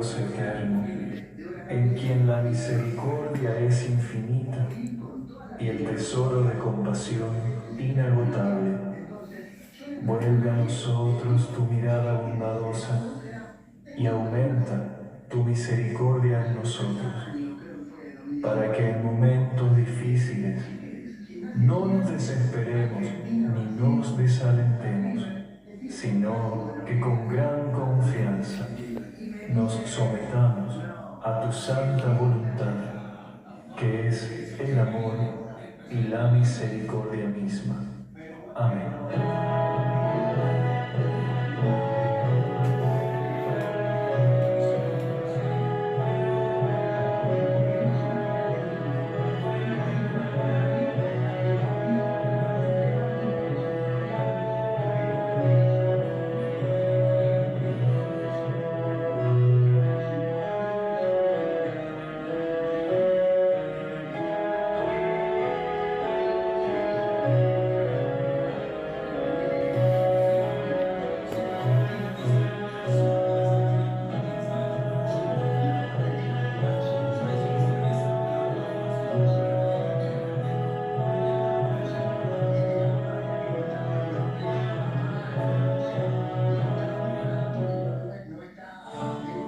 Dios eterno, en quien la misericordia es infinita y el tesoro de compasión inagotable. Vuelve a nosotros tu mirada bondadosa y aumenta tu misericordia en nosotros, para que en momentos difíciles no nos desesperemos ni nos desalentemos, sino que con gran confianza nos sometamos a tu santa voluntad, que es el amor y la misericordia misma. Amén.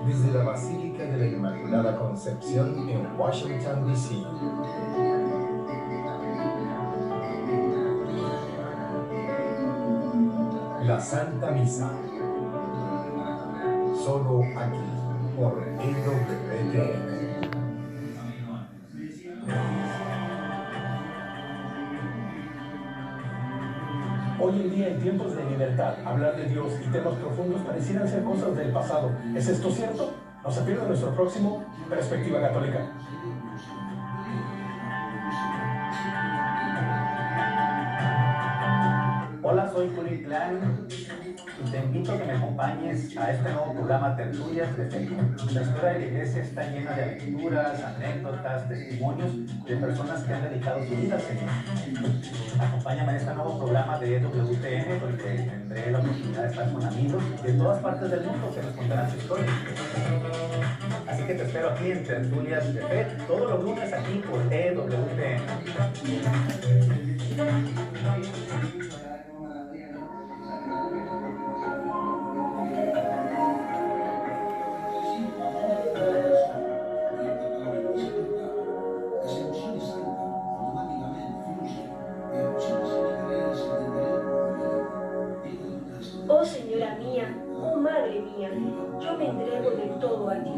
Desde la Basílica de la Inmaculada Concepción en Washington, D.C. La Santa Misa. Solo aquí, por EWTN. Hoy en día, en tiempos de libertad, hablar de Dios y temas profundos parecieran ser cosas del pasado. ¿Es esto cierto? No se pierda nuestro próximo Perspectiva Católica. Hola, soy Juli Klein y te invito a que me acompañes a este nuevo programa Tertulias de Fe. La historia de la Iglesia está llena de aventuras, anécdotas, testimonios de personas que han dedicado su vida al Señor. Acompáñame en este nuevo programa de EWTN, donde tendré la oportunidad de estar con amigos de todas partes del mundo que nos contarán su historia. Así que te espero aquí en Tertulias de Fe, todos los lunes aquí por EWTN. Oh Señora mía, oh Madre mía, yo me entrego del todo a ti,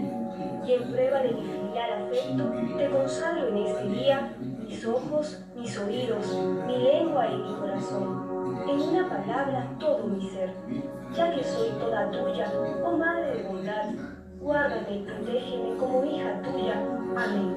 y en prueba de mi filial afecto, te consagro en este día mis ojos, mis oídos, mi lengua y mi corazón, en una palabra todo mi ser, ya que soy toda tuya, oh Madre de bondad, guárdame y protégeme como hija tuya. Amén.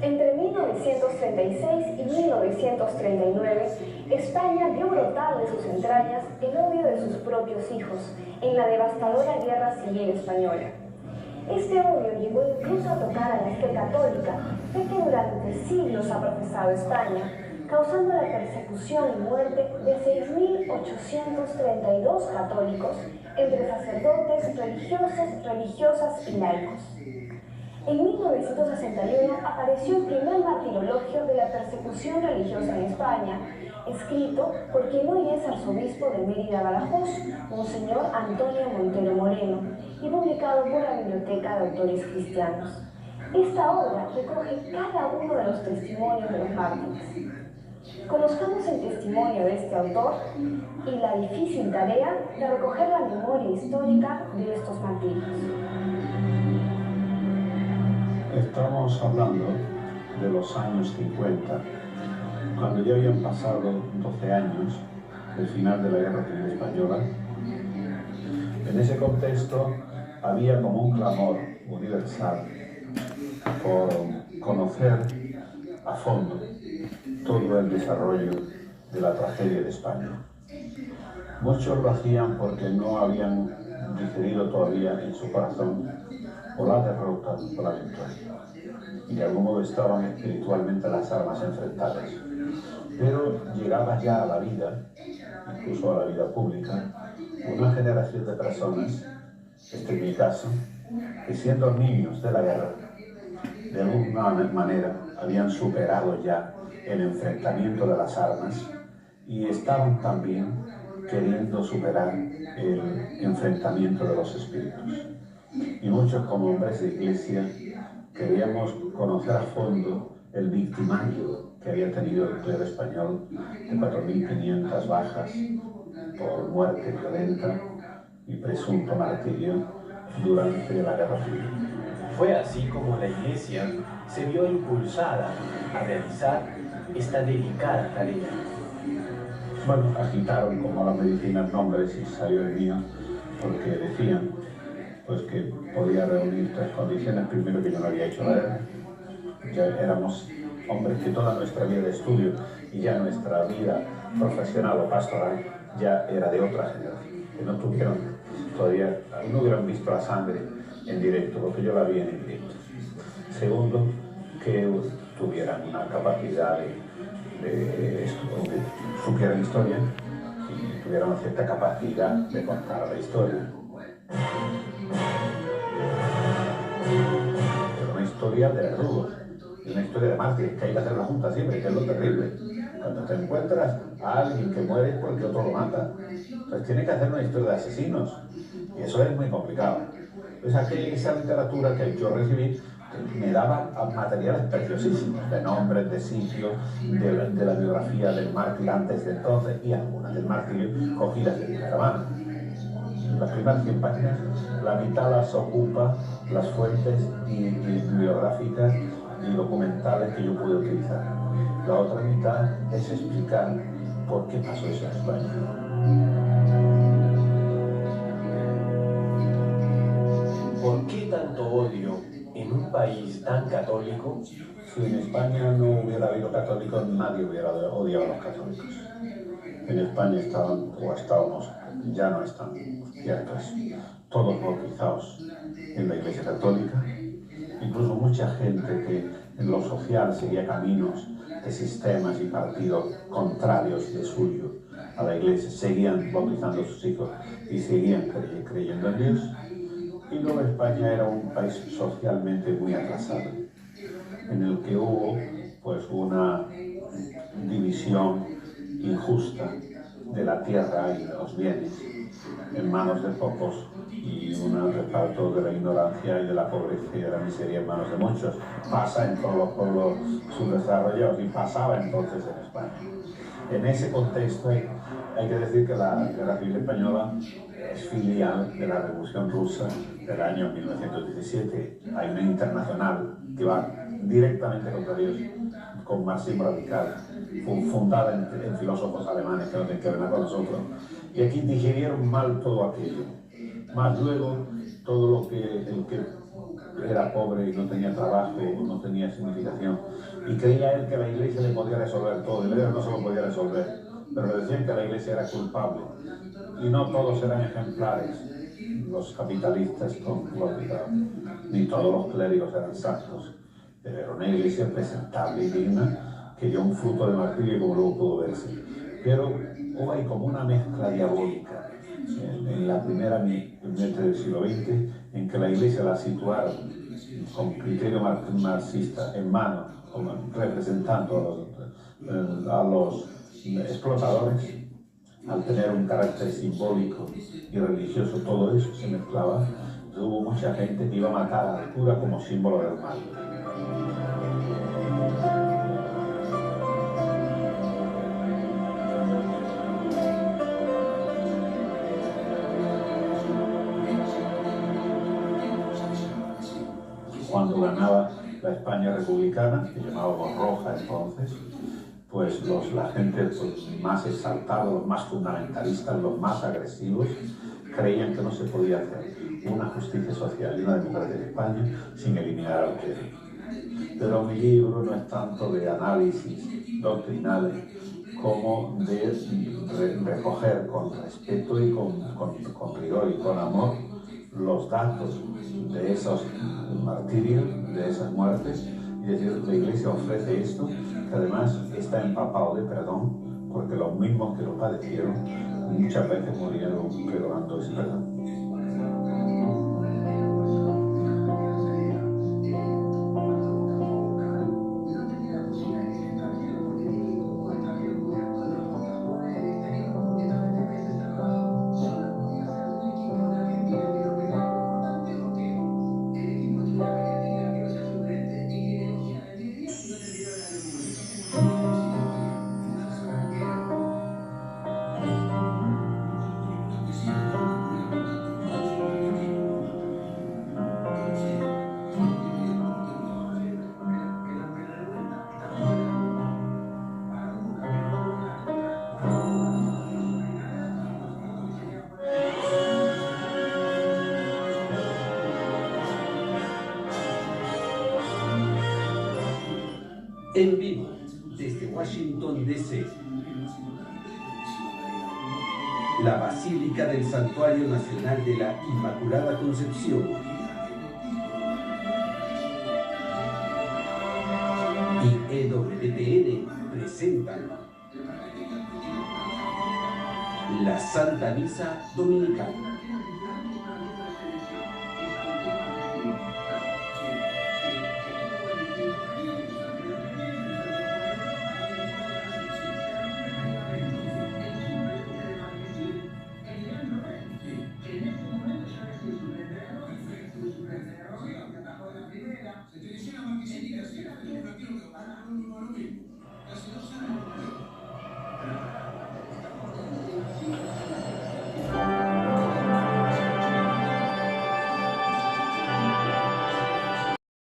Entre 1936 y 1939, España vio brotar de sus entrañas el odio de sus propios hijos en la devastadora Guerra Civil Española. Este odio llegó incluso a tocar a la fe católica, fe que durante siglos ha profesado España, causando la persecución y muerte de 6.832 católicos, entre sacerdotes, religiosas y laicos. En 1961 apareció el primer martirologio de la persecución religiosa en España, escrito por quien hoy es arzobispo de Mérida Badajoz, Monseñor Antonio Montero Moreno, y publicado por la Biblioteca de Autores Cristianos. Esta obra recoge cada uno de los testimonios de los mártires. Conozcamos el testimonio de este autor y la difícil tarea de recoger la memoria histórica de estos martirios. Estamos hablando de los años 50, cuando ya habían pasado 12 años del final de la Guerra Civil Española. En ese contexto había como un clamor universal por conocer a fondo todo el desarrollo de la tragedia de España. Muchos lo hacían porque no habían digerido todavía en su corazón o la derrota o la victoria, y de algún modo estaban espiritualmente las armas enfrentadas. Pero llegaba ya a la vida, incluso a la vida pública, una generación de personas, este es mi caso, que siendo niños de la guerra, de alguna manera habían superado ya el enfrentamiento de las armas y estaban también queriendo superar el enfrentamiento de los espíritus. Y muchos, como hombres de iglesia, queríamos conocer a fondo el victimario que había tenido el clero español de 4.500 bajas por muerte violenta y presunto martirio durante la Guerra Civil. Fue así como la Iglesia se vio impulsada a realizar esta delicada tarea. Bueno, agitaron como las medicinas nombres y salió el mío porque decían pues que podía reunir 3 condiciones. Primero, que yo no había hecho la guerra. Ya éramos hombres que toda nuestra vida de estudio y ya nuestra vida profesional o pastoral ya era de otra generación, que no tuvieron todavía, no hubieran visto la sangre en directo, porque yo la vi en directo. Segundo, que tuvieran una capacidad de supieran historia y tuvieran una cierta capacidad de contar la historia. Pero una historia de verdugos, una historia de mártires, que hay que hacer la junta siempre, que es lo terrible. Cuando te encuentras a alguien que muere es porque otro lo mata. Entonces tiene que hacer una historia de asesinos, y eso es muy complicado. Entonces esa literatura que yo recibí me daba materiales preciosísimos, de nombres, de sitios, de la biografía del mártir antes de entonces y algunas del martirio cogidas de primera mano. Las primeras 100 páginas, la mitad las ocupa las fuentes bibliográficas y documentales que yo pude utilizar. La otra mitad es explicar por qué pasó eso en España. ¿Por qué tanto odio en un país tan católico? Si en España no hubiera habido católicos, nadie hubiera odiado a los católicos. En España estaban, o estábamos, ya no están ciertos, todos bautizados en la Iglesia Católica. Incluso mucha gente que en lo social seguía caminos de sistemas y partidos contrarios de suyo a la Iglesia, seguían bautizando a sus hijos y seguían creyendo en Dios. Y luego España era un país socialmente muy atrasado, en el que hubo pues una división injusta de la tierra y de los bienes en manos de pocos y un reparto de la ignorancia y de la pobreza y de la miseria en manos de muchos. Pasa en todos los pueblos subdesarrollados y pasaba entonces en España. En ese contexto hay que decir que la Guerra Civil Española es filial de la Revolución Rusa del año 1917. Hay una internacional que va directamente contra Dios, con marxismo radical, fundada en filósofos alemanes que no tienen que ver nada con nosotros. Y aquí digirieron mal todo aquello. Más luego, todo lo que el que era pobre y no tenía trabajo, no tenía significación, y creía él que la Iglesia le podía resolver todo, y la Iglesia no se lo podía resolver, pero le decían que la Iglesia era culpable. Y no todos eran ejemplares, los capitalistas con Clópida, ni todos los clérigos eran santos. Pero era una Iglesia presentable y digna, que dio un fruto de martirio como luego pudo verse. Pero hay como una mezcla diabólica en la primera mitad del siglo XX, en que la Iglesia la situaron con criterio marxista en mano, representando a los explotadores. Al tener un carácter simbólico y religioso, todo eso se mezclaba. Entonces, hubo mucha gente que iba a matar al cura como símbolo del mal. cuando ganaba la España republicana, que llamábamos roja entonces, pues la gente más exaltada, los más fundamentalistas, los más agresivos, creían que no se podía hacer una justicia social y una democracia en España sin eliminar al clero. Pero mi libro no es tanto de análisis doctrinales como de recoger con respeto y con rigor y con amor los datos de esos martirios, de esas muertes, y decir, la Iglesia ofrece esto, que además está empapado de perdón, porque los mismos que lo padecieron muchas veces murieron perdonando ese perdón. En vivo, desde Washington, D.C., la Basílica del Santuario Nacional de la Inmaculada Concepción y EWTN presentan la Santa Misa Dominical.